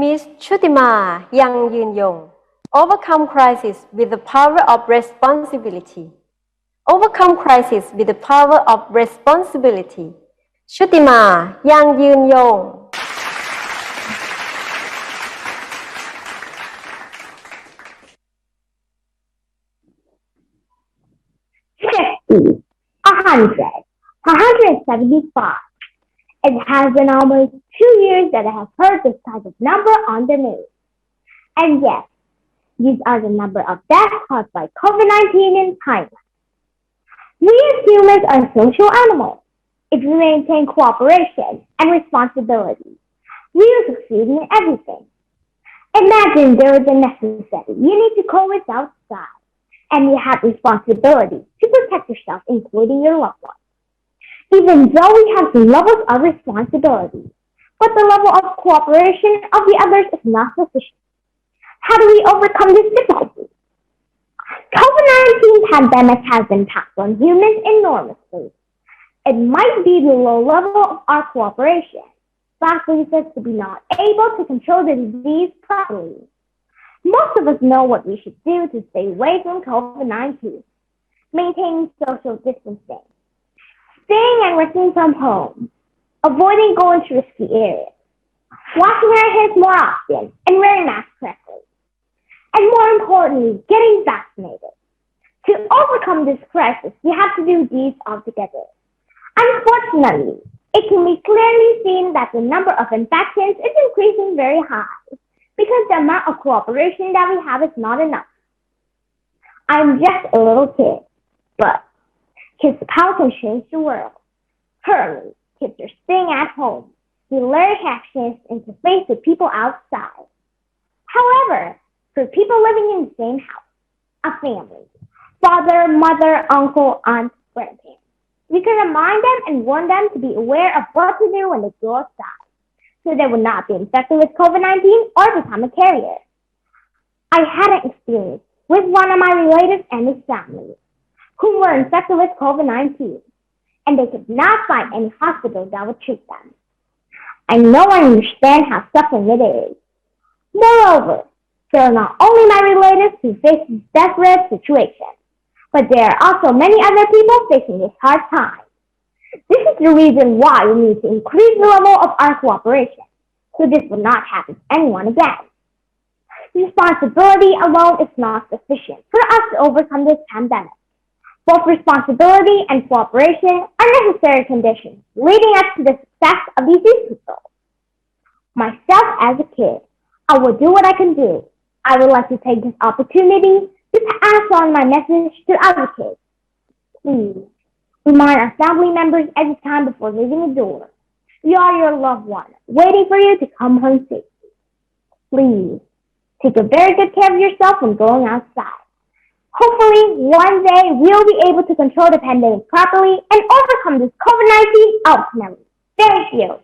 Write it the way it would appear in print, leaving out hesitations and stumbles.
Miss ชุติมายังยืนยง Overcome crisis with the power of responsibility Overcome crisis with the power of responsibility ชุติมายังยืนยง175. It has been almost 2 years that I have heard this type of number on the news. And yes, these are the number of deaths caused by COVID-19 in China. We as humans are social animals. If we maintain cooperation and responsibility, we will succeed in everything. Imagine there is a necessity you need to go without outside, and you have responsibility to protect yourself, including your loved ones. Even though we have the levels of responsibility, but the level of cooperation of the others is not sufficient. How do we overcome this difficulty? COVID-19 pandemic has impacted on humans enormously. It might be the low level of our cooperation that leads us to be not able to control the disease properly. Most of us know what we should do to stay away from COVID-19. Maintaining social distancing, staying and working from home, avoiding going to risky areas, washing our hands more often, and wearing masks correctly. And more importantly, getting vaccinated. To overcome this crisis, we have to do these all together. Unfortunately, it can be clearly seen that the number of infections is increasing very high because the amount of cooperation that we have is not enough. I'm just a little kid, but kids' power can change the world. Currently, kids are staying at home. We learn actions interface with people outside. However, for people living in the same house, a family, father, mother, uncle, aunt, grandparents, we can remind them and warn them to be aware of what to do when they go outside, so they will not be infected with COVID-19 or become a carrier. I had an experience with one of my relatives and his family, who were infected with COVID-19, and they could not find any hospital that would treat them. I know and understand how suffering it is. Moreover, there are not only my relatives who face this desperate situation, but there are also many other people facing this hard time. This is the reason why we need to increase the level of our cooperation, so this will not happen to anyone again. Responsibility alone is not sufficient for us to overcome this pandemic. Both responsibility and cooperation are necessary conditions leading us to the success of these people. Myself as a kid, I will do what I can do. I would like to take this opportunity to pass on my message to other kids. Please, remind our family members every time before leaving the door. We are your loved one, waiting for you to come home safely. Please, take a very good care of yourself when going outside. Hopefully, one day we'll be able to control the pandemic properly and overcome this COVID-19 ultimately. Thank you.